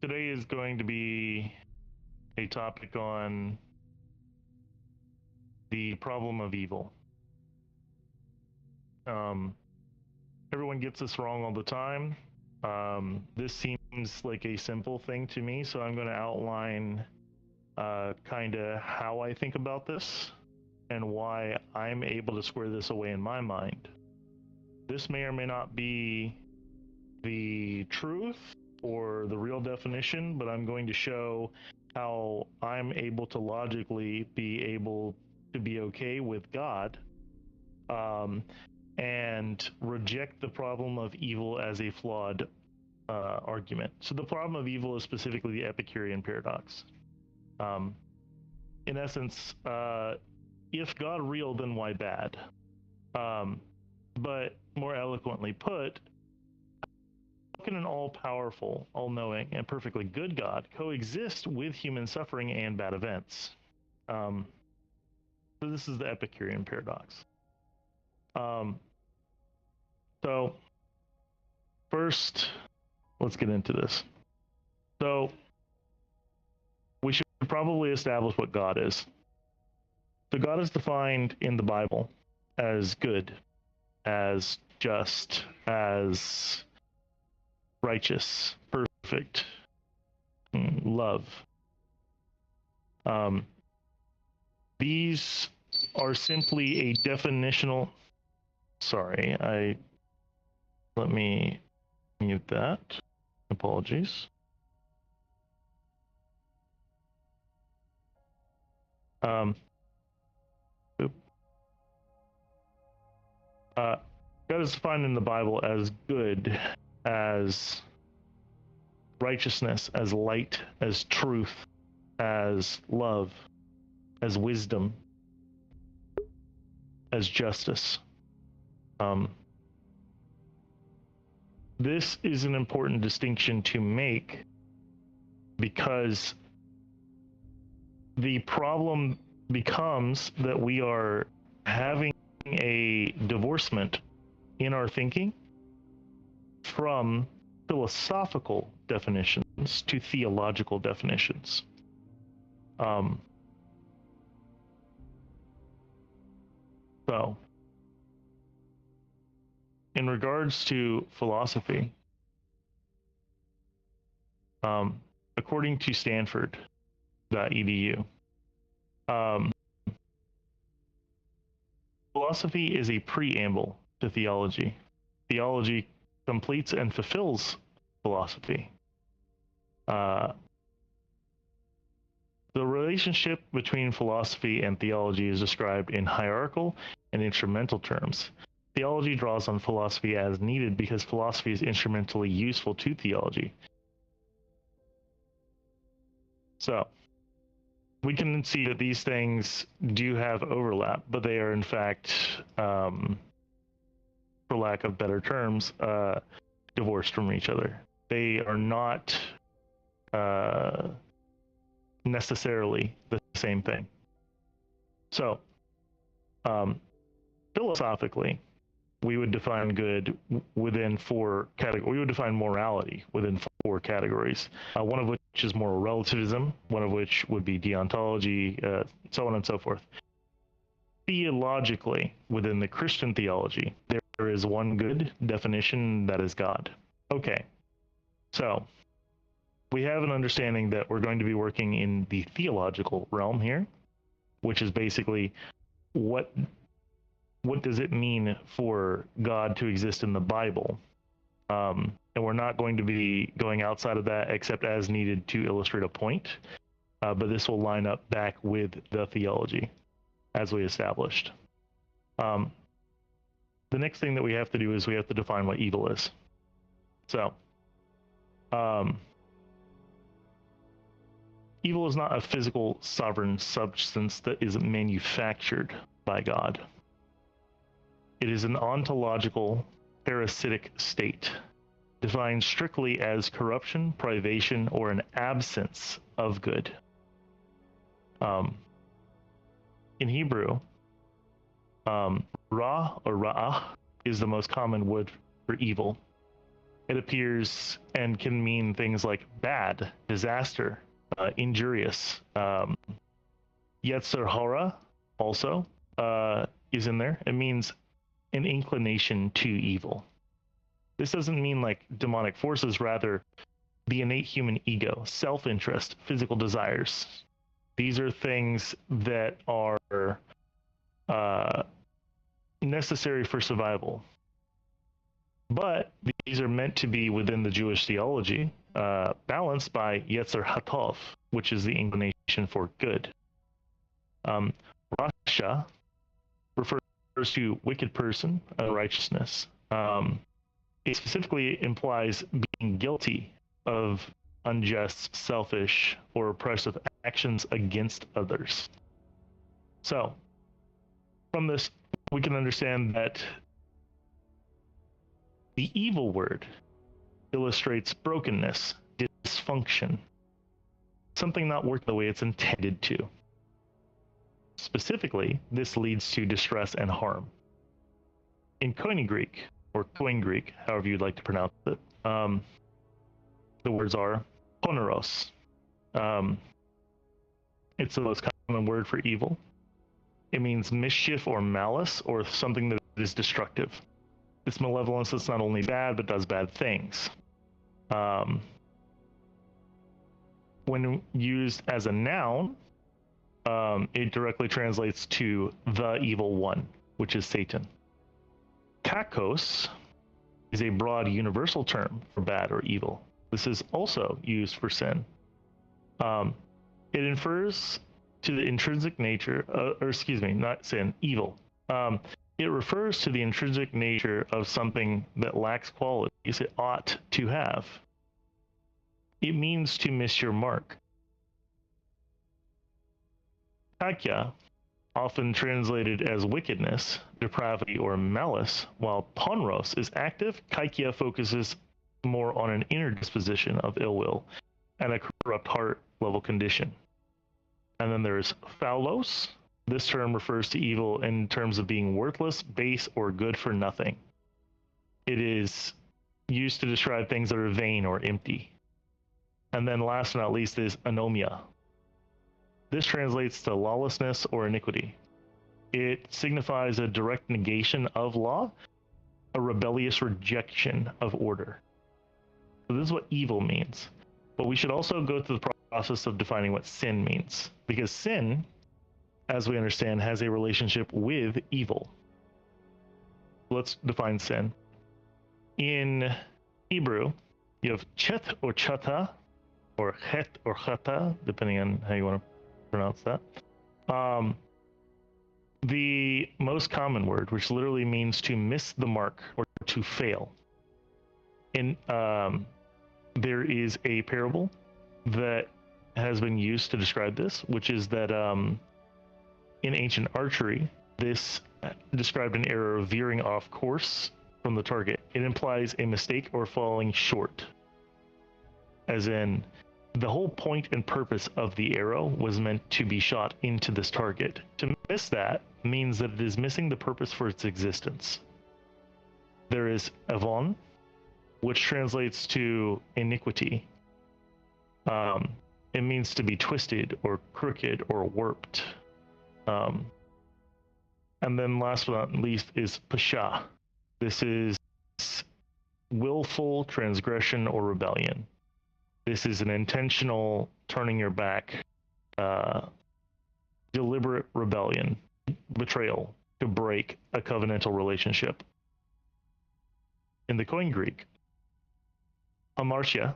Today is going to be a topic on the problem of evil. Um, Everyone gets this wrong all the time. This seems like a simple thing to me, so I'm going to outline kind of how I think about this and why I'm able to square this away in my mind. This may or may not be the truth or the real definition, but I'm going to show how I'm able to logically be able to be okay with God, um, and reject the problem of evil as a flawed argument. So the problem of evil is specifically the Epicurean paradox. Um, in essence, if God real, then why bad? But more eloquently put, how can an all-powerful, all-knowing, and perfectly good God coexist with human suffering and bad events? So this is the Epicurean paradox. So first, let's get into this. So we should probably establish what God is. So God is defined in the Bible as good, as just, as righteous, perfect, love. These are simply a definitional. Sorry, let me mute that. Apologies. God is defined in the Bible as good, as righteousness, as light, as truth, as love, as wisdom, as justice. This is an important distinction to make because the problem becomes that we are having a divorcement in our thinking from philosophical definitions to theological definitions. So, in regards to philosophy, according to Stanford.edu, philosophy is a preamble to theology. Theology completes and fulfills philosophy. The relationship between philosophy and theology is described in hierarchical and instrumental terms. Theology draws on philosophy as needed because philosophy is instrumentally useful to theology. So, we can see that these things do have overlap, but they are in fact, for lack of better terms, divorced from each other. They are not necessarily the same thing. So, philosophically, we would define good within four categories. We would define morality within four categories, one of which is moral relativism, one of which would be deontology, so on and so forth. Theologically, within the Christian theology, there is one good definition, that is God. Okay, so we have an understanding that we're going to be working in the theological realm here, which is basically what does it mean for God to exist in the Bible? And we're not going to be going outside of that except as needed to illustrate a point. But this will line up back with the theology as we established. The next thing that we have to do is we have to define what evil is. So, evil is not a physical sovereign substance that is manufactured by God. It is an ontological parasitic state, defined strictly as corruption, privation, or an absence of good. In Hebrew, ra or ra'ah is the most common word for evil. It appears and can mean things like bad, disaster, injurious. Yetzer hara also is in there. It means an inclination to evil. This doesn't mean like demonic forces, rather the innate human ego, self-interest, physical desires. These are things that are necessary for survival. But these are meant to be within the Jewish theology, balanced by Yetzer Hatov, which is the inclination for good. Rasha refers to wicked person, unrighteousness. It specifically implies being guilty of unjust, selfish, or oppressive actions against others. So, from this, we can understand that the evil word illustrates brokenness, dysfunction, something not working the way it's intended to. Specifically, this leads to distress and harm. In Koine Greek, or Koine Greek, however you'd like to pronounce it, the words are poneros. It's the most common word for evil. It means mischief or malice, or something that is destructive. It's malevolence that's not only bad, but does bad things. When used as a noun, it directly translates to the evil one, which is Satan. Kakos is a broad universal term for bad or evil. This is also used for sin. It infers to the intrinsic nature, not sin, evil. It refers to the intrinsic nature of something that lacks qualities it ought to have. It means to miss your mark. Kakya, often translated as wickedness, depravity, or malice, while ponros is active, kaikia focuses more on an inner disposition of ill will and a corrupt heart level condition. And then there's phaulos. This term refers to evil in terms of being worthless, base, or good for nothing. It is used to describe things that are vain or empty. And then last but not least is anomia. This translates to lawlessness or iniquity. It signifies a direct negation of law, a rebellious rejection of order. So this is what evil means. But we should also go through the process of defining what sin means, because sin, as we understand, has a relationship with evil. Let's define sin. In Hebrew, you have chet or chata, or het or chata, depending on how you want to pronounce that. The most common word, which literally means to miss the mark or to fail. There is a parable that has been used to describe this, which is that in ancient archery, this described an error of veering off course from the target. It implies a mistake or falling short. As in, the whole point and purpose of the arrow was meant to be shot into this target. To miss that means that it is missing the purpose for its existence. There is avon, which translates to iniquity. It means to be twisted or crooked or warped. And then last but not least is pasha. This is willful transgression or rebellion. This is an intentional turning your back, deliberate rebellion, betrayal to break a covenantal relationship. In the Koine Greek, hamartia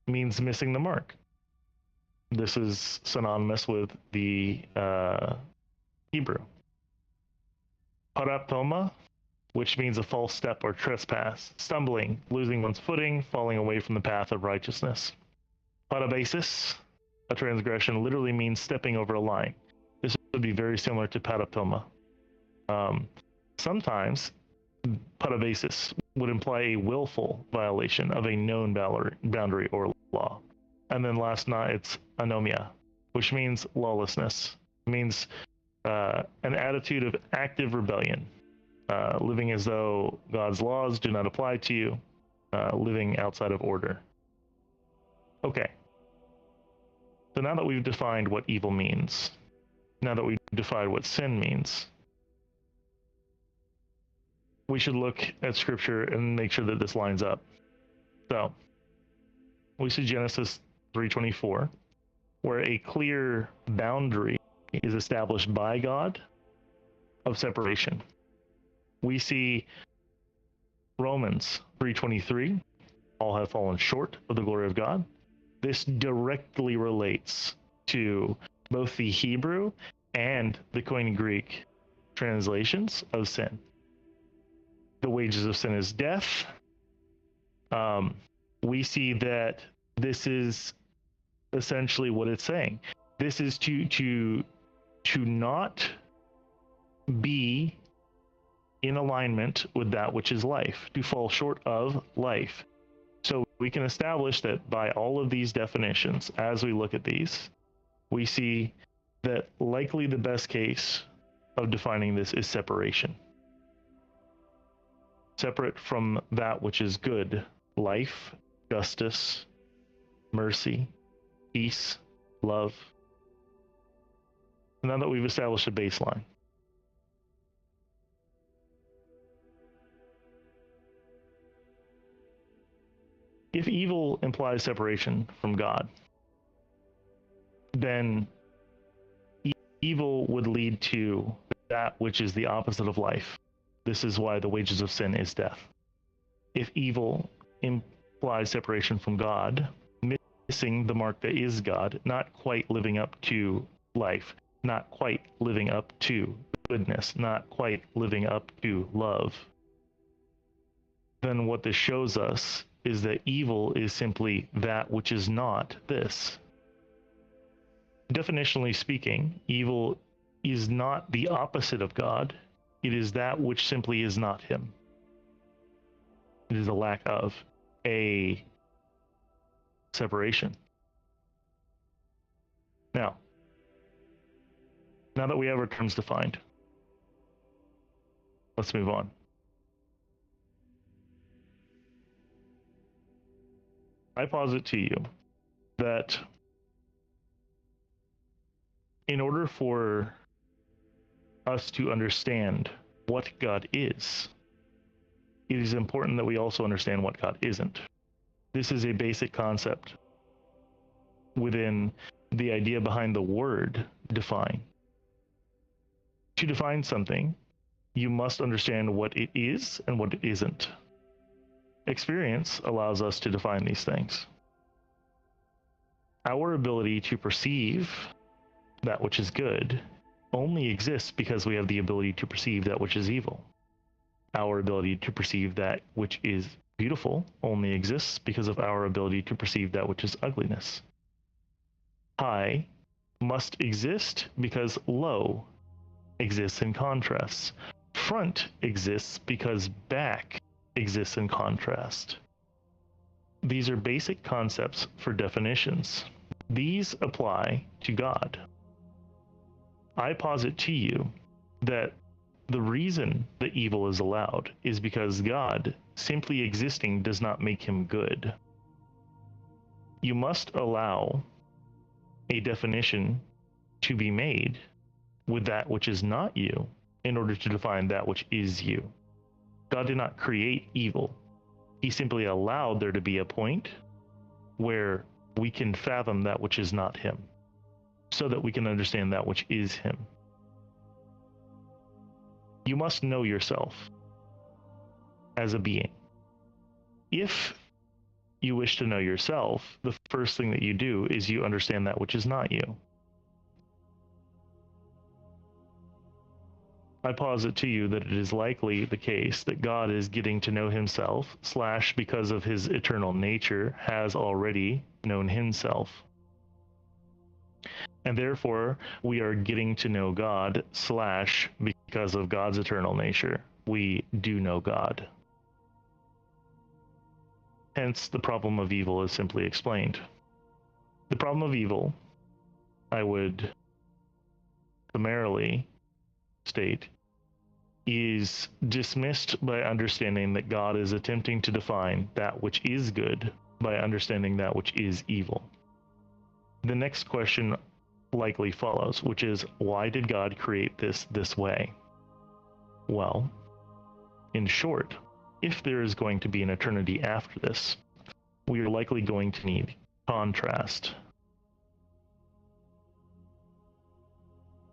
means missing the mark. This is synonymous with the Hebrew. Paraptoma, which means a false step or trespass, stumbling, losing one's footing, falling away from the path of righteousness. Parabasis, a transgression, literally means stepping over a line. This would be very similar to paraptoma. Sometimes parabasis would imply a willful violation of a known boundary or law. And then last night, it's anomia, which means lawlessness. It means an attitude of active rebellion, living as though God's laws do not apply to you, living outside of order. Okay. So now that we've defined what evil means, now that we've defined what sin means, we should look at Scripture and make sure that this lines up. So we see Genesis 3:24, where a clear boundary is established by God of separation. We see Romans 3:23, all have fallen short of the glory of God. This directly relates to both the Hebrew and the Koine Greek translations of sin. The wages of sin is death. We see that this is essentially what it's saying. This is to not be in alignment with that which is life, to fall short of life. So we can establish that by all of these definitions, as we look at these, we see that likely the best case of defining this is separation. Separate from that which is good, life, justice, mercy, peace, love. Now that we've established a baseline, if evil implies separation from God, then evil would lead to that which is the opposite of life. This is why the wages of sin is death. If evil implies separation from God, missing the mark that is God, not quite living up to life, not quite living up to goodness, not quite living up to love, then what this shows us is that evil is simply that which is not this. Definitionally speaking, evil is not the opposite of God. It is that which simply is not him. It is a lack of a separation. Now that we have our terms defined, let's move on. I posit to you that in order for us to understand what God is, it is important that we also understand what God isn't. This is a basic concept within the idea behind the word define. To define something, you must understand what it is and what it isn't. Experience allows us to define these things. Our ability to perceive that which is good only exists because we have the ability to perceive that which is evil. Our ability to perceive that which is beautiful only exists because of our ability to perceive that which is ugliness. High must exist because low exists in contrast. Front exists because back exists in contrast. These are basic concepts for definitions. These apply to God. I posit to you that the reason that evil is allowed is because God simply existing does not make him good. You must allow a definition to be made with that which is not you in order to define that which is you. God did not create evil. He simply allowed there to be a point where we can fathom that which is not him, so that we can understand that which is him. You must know yourself as a being. If you wish to know yourself, the first thing that you do is you understand that which is not you. I posit to you that it is likely the case that God is getting to know himself, / because of his eternal nature, has already known himself. And therefore, we are getting to know God, / because of God's eternal nature, we do know God. Hence, the problem of evil is simply explained. The problem of evil, I would summarily state, is dismissed by understanding that God is attempting to define that which is good by understanding that which is evil. The next question likely follows, which is, why did God create this way? Well, in short, if there is going to be an eternity after this, we are likely going to need contrast.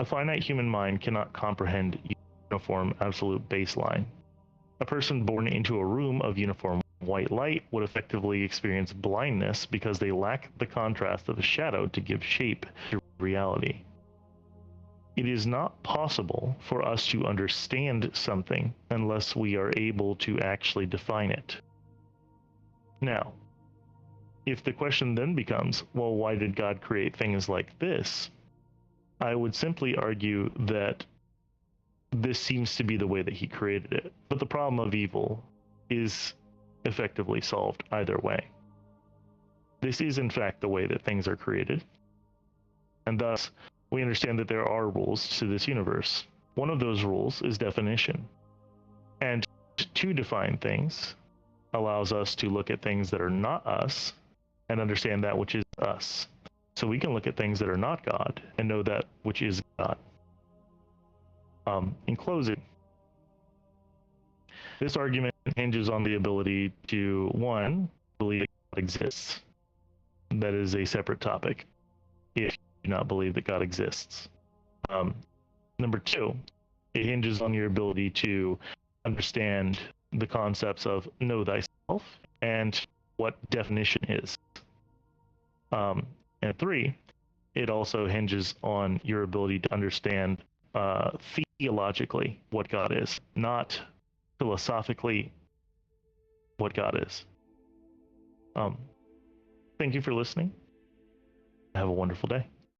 A finite human mind cannot comprehend uniform absolute baseline. A person born into a room of uniform white light would effectively experience blindness because they lack the contrast of a shadow to give shape to reality. It is not possible for us to understand something unless we are able to actually define it. Now, if the question then becomes, well, why did God create things like this? I would simply argue that this seems to be the way that he created it. But the problem of evil is effectively solved either way. This is, in fact, the way that things are created. And thus, we understand that there are rules to this universe. One of those rules is definition. And to define things allows us to look at things that are not us and understand that which is us. So we can look at things that are not God and know that which is God. In closing, this argument hinges on the ability to, one, believe that God exists. That is a separate topic, if you do not believe that God exists. Number two, it hinges on your ability to understand the concepts of know thyself and what definition is. And three, it also hinges on your ability to understand theologically what God is, not philosophically what God is. Thank you for listening. Have a wonderful day.